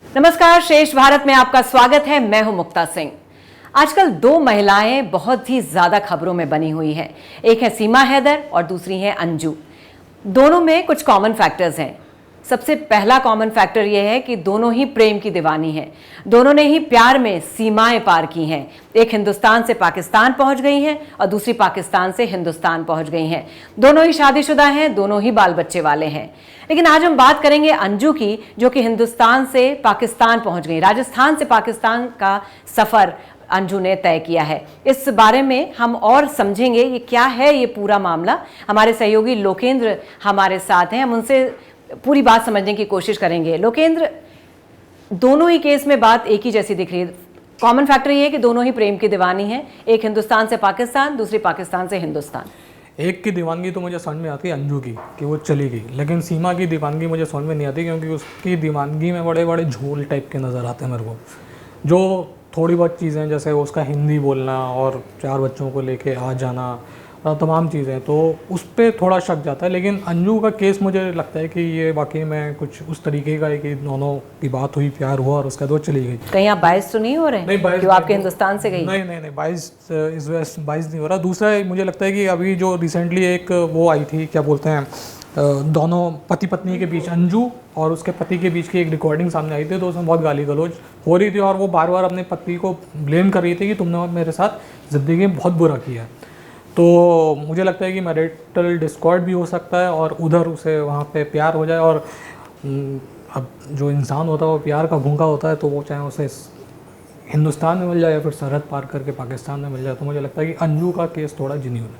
नमस्कार, श्रेष्ठ भारत में आपका स्वागत है। मैं हूं मुक्ता सिंह। आजकल दो महिलाएं बहुत ही ज्यादा खबरों में बनी हुई हैं। एक है सीमा हैदर और दूसरी है अंजू। दोनों में कुछ कॉमन फैक्टर्स हैं। सबसे पहला कॉमन फैक्टर यह है कि दोनों ही प्रेम की दीवानी हैं। दोनों ने ही प्यार में सीमाएं पार की हैं। एक हिंदुस्तान से पाकिस्तान पहुंच गई हैं और दूसरी पाकिस्तान से हिंदुस्तान पहुंच गई हैं। दोनों ही शादीशुदा हैं, दोनों ही बाल बच्चे वाले हैं। लेकिन आज हम बात करेंगे अंजू की, जो कि हिंदुस्तान से पाकिस्तान पहुंच गई। राजस्थान से पाकिस्तान का सफर अंजू ने तय किया है। इस बारे में हम और समझेंगे ये क्या है ये पूरा मामला। हमारे सहयोगी लोकेंद्र हमारे साथ हैं, हम उनसे पूरी बात समझने की कोशिश करेंगे। लोकेंद्र, दोनों ही केस में बात एक ही जैसी दिख रही है। कॉमन फैक्टर ये है कि दोनों ही प्रेम की दीवानी हैं। एक हिंदुस्तान से पाकिस्तान, दूसरी पाकिस्तान से हिंदुस्तान। एक की दीवानगी तो मुझे समझ में आती है अंजू की, कि वो चली गई, लेकिन सीमा की दीवानगी मुझे समझ में नहीं आती, क्योंकि उसकी दीवानगी में बड़े बड़े झोल टाइप के नज़र आते हैं मेरे को। जो थोड़ी बहुत चीज़ें, जैसे उसका हिंदी बोलना और 4 बच्चों को लेके आ जाना, तमाम चीज़ें, तो उस पर थोड़ा शक जाता है। लेकिन अंजू का केस मुझे लगता है कि ये वाकई में कुछ उस तरीके का है कि दोनों की बात हुई, प्यार हुआ और उसके बाद वो चली गई। कहीं आप बाइस तो नहीं हो रहे? नहीं, बाइस कि वो आपके हिंदुस्तान से गई? नहीं, बाइस नहीं हो रहा। दूसरा मुझे लगता है कि अभी जो रिसेंटली एक वो आई थी, क्या बोलते हैं, दोनों पति पत्नी के बीच, अंजू और उसके पति के बीच की एक रिकॉर्डिंग सामने आई थी, तो उसमें बहुत गाली गलौज हो रही थी और वो बार बार अपने पति को ब्लेम कर रही थी कि तुमने मेरे साथ ज़िंदगी में बहुत बुरा किया। तो मुझे लगता है कि मैरिटल डिस्कॉर्ड भी हो सकता है और उधर उसे वहाँ पे प्यार हो जाए। और अब जो इंसान होता है वो प्यार का भूखा होता है, तो वो चाहे उसे हिंदुस्तान में मिल जाए या फिर सरहद पार करके पाकिस्तान में मिल जाए। तो मुझे लगता है कि अंजू का केस थोड़ा जेन्युइन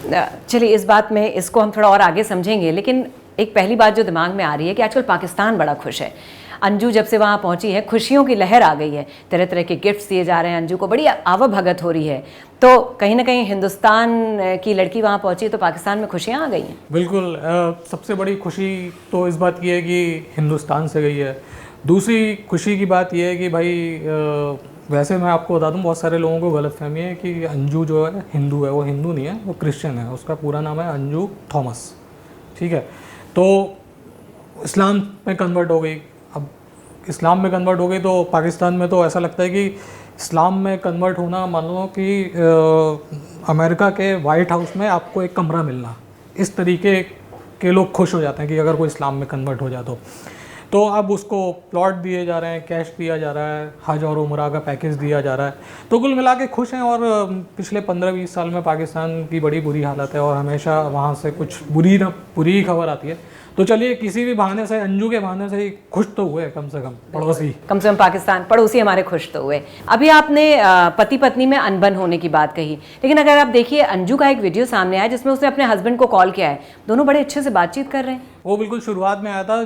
है। चलिए, इस बात में इसको हम थोड़ा और आगे समझेंगे, लेकिन एक पहली बात जो दिमाग में आ रही है कि आजकल पाकिस्तान बड़ा खुश है। अंजू जब से वहाँ पहुँची है, खुशियों की लहर आ गई है। तरह तरह के गिफ्ट्स दिए जा रहे हैं अंजू को, बड़ी आवभगत हो रही है। तो कहीं ना कहीं हिंदुस्तान की लड़की वहाँ पहुँची है तो पाकिस्तान में खुशियाँ आ गई हैं। बिल्कुल। सबसे बड़ी खुशी तो इस बात की है कि हिंदुस्तान से गई है। दूसरी खुशी की बात यह है कि भाई वैसे मैं आपको बता दूं, बहुत सारे लोगों को गलतफहमी है कि अंजू जो है हिंदू है। वो हिंदू नहीं है, वो क्रिश्चियन है। उसका पूरा नाम है अंजू थॉमस, ठीक है। तो इस्लाम में कन्वर्ट हो गई। अब इस्लाम में कन्वर्ट हो गई तो पाकिस्तान में तो ऐसा लगता है कि इस्लाम में कन्वर्ट होना, मान लो कि अमेरिका के वाइट हाउस में आपको एक कमरा मिलना, इस तरीके के लोग खुश हो जाते हैं कि अगर कोई इस्लाम में कन्वर्ट हो जाए तो अब उसको प्लॉट दिए जा रहे हैं, कैश दिया जा रहा है, हज और उम्रा का पैकेज दिया जा रहा है। तो कुल मिला के खुश हैं। और पिछले 15-20 साल में पाकिस्तान की बड़ी बुरी हालत है और हमेशा वहाँ से कुछ बुरी खबर आती है। तो चलिए, किसी भी बहाने से, अंजू के बहाने से ही खुश तो हुए, कम से कम पड़ोसी, कम से कम पाकिस्तान पड़ोसी हमारे खुश तो हुए। अभी आपने पति पत्नी में अनबन होने की बात कही, लेकिन अगर आप देखिए, अंजू का एक वीडियो सामने आया जिसमें उसने अपने हस्बैंड को कॉल किया है। दोनों बड़े अच्छे से बातचीत कर रहे हैं। वो बिल्कुल शुरुआत में आया था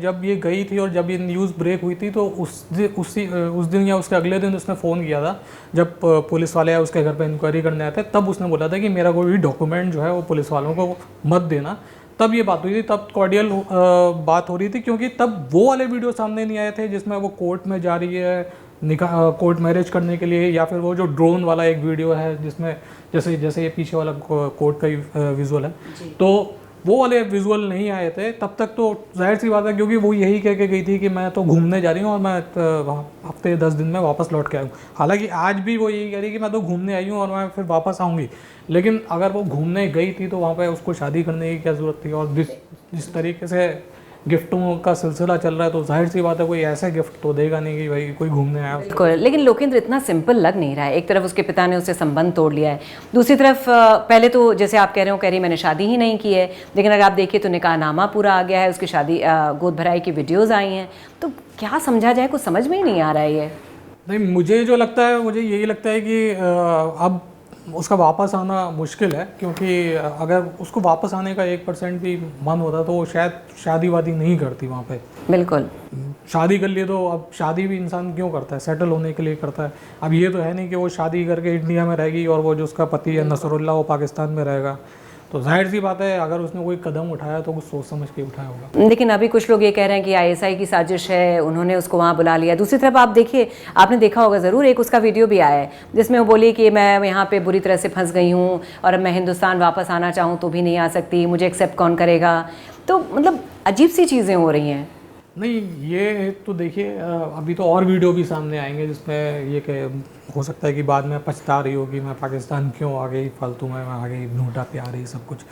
जब ये गई थी, और जब ये न्यूज़ ब्रेक हुई थी तो उस दिन या उसके अगले दिन उसने फ़ोन किया था। जब पुलिस वाले उसके घर पे इंक्वायरी करने आए थे, तब उसने बोला था कि मेरा कोई भी डॉक्यूमेंट जो है वो पुलिस वालों को मत देना। तब ये बात हुई थी, तब कॉर्डियल बात हो रही थी, क्योंकि तब वो वाले वीडियो सामने नहीं आए थे जिसमें वो कोर्ट में जा रही है निकाह, कोर्ट मैरिज करने के लिए, या फिर वो जो ड्रोन वाला एक वीडियो है जिसमें जैसे ये पीछे वाला कोर्ट का ही विजुअल है, तो वो वाले विजुअल नहीं आए थे तब तक। तो जाहिर सी बात है, क्योंकि वो यही कह के गई थी कि मैं तो घूमने जा रही हूँ और मैं हफ्ते 10 दिन में वापस लौट के आऊँ। हालांकि आज भी वो यही कह रही है कि मैं तो घूमने आई हूँ और मैं फिर वापस आऊँगी। लेकिन अगर वो घूमने गई थी तो वहाँ पे उसको शादी करने की क्या ज़रूरत थी? और जिस तरीके से गिफ्टों का सिलसिला चल रहा है, तो जाहिर सी बात है कोई ऐसा गिफ्ट तो देगा नहीं कि भाई कोई घूमने आया। बिल्कुल, लेकिन लोकेंद्र इतना सिंपल लग नहीं रहा है। एक तरफ उसके पिता ने उससे संबंध तोड़ लिया है, दूसरी तरफ पहले तो जैसे आप कह रहे हो, कह रही मैंने शादी ही नहीं की है, लेकिन अगर आप देखिए तो निकाहनामा पूरा आ गया है, उसकी शादी गोद भराई की वीडियोज़ आई हैं। तो क्या समझा जाए, कुछ समझ में ही नहीं आ रहा है ये। नहीं, मुझे यही लगता है कि अब उसका वापस आना मुश्किल है, क्योंकि अगर उसको वापस आने का 1% भी मन होता तो वो शायद शादी वादी नहीं करती वहाँ पे। बिल्कुल, शादी कर लिए तो अब शादी भी इंसान क्यों करता है? सेटल होने के लिए करता है। अब ये तो है नहीं कि वो शादी करके इंडिया में रहेगी और वो जो उसका पति है नसरुल्ला वो पाकिस्तान में रहेगा। तो जाहिर सी बात है, अगर उसने कोई कदम उठाया तो कुछ सोच समझ के उठाया होगा। लेकिन अभी कुछ लोग ये कह रहे हैं कि आईएसआई की साजिश है, उन्होंने उसको वहाँ बुला लिया। दूसरी तरफ आप देखिए, आपने देखा होगा ज़रूर, एक उसका वीडियो भी आया है जिसमें वो बोली कि मैं यहाँ पे बुरी तरह से फंस गई हूँ और अब मैं हिंदुस्तान वापस आना चाहूँ तो भी नहीं आ सकती, मुझे एक्सेप्ट कौन करेगा। तो मतलब अजीब सी चीज़ें हो रही हैं। नहीं, ये तो देखिए अभी तो और वीडियो भी सामने आएंगे जिसमें ये कि हो सकता है कि बाद में पछता रही होगी मैं पाकिस्तान क्यों आ गई, फालतू में आ गई, नोटा पे आ रही सब कुछ।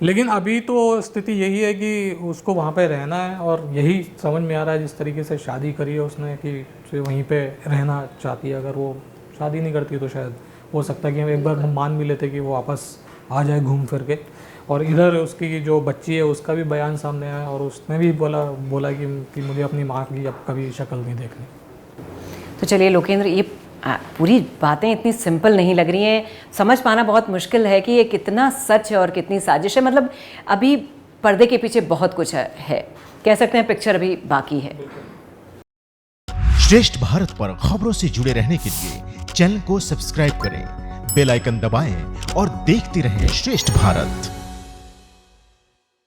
लेकिन अभी तो स्थिति यही है कि उसको वहाँ पे रहना है और यही समझ में आ रहा है जिस तरीके से शादी करी है उसने कि वहीं पे रहना चाहती है। अगर वो शादी नहीं करती तो शायद हो सकता है कि हम एक बार हम मान भी लेते कि वो वापस आ जाए घूम फिर के। और इधर उसकी जो बच्ची है उसका भी बयान सामने आया और उसने भी बोला कि मुझे अपनी माँ की अब कभी शक्ल नहीं देखनी। तो चलिए लोकेंद्र, ये पूरी बातें इतनी सिंपल नहीं लग रही हैं, समझ पाना बहुत मुश्किल है कि ये कितना सच है और कितनी साजिश है। मतलब अभी पर्दे के पीछे बहुत कुछ है, कह सकते हैं पिक्चर अभी बाकी है। श्रेष्ठ भारत पर खबरों से जुड़े रहने के लिए चैनल को सब्सक्राइब करें, बेल आइकन दबाएं और देखते रहें श्रेष्ठ भारत।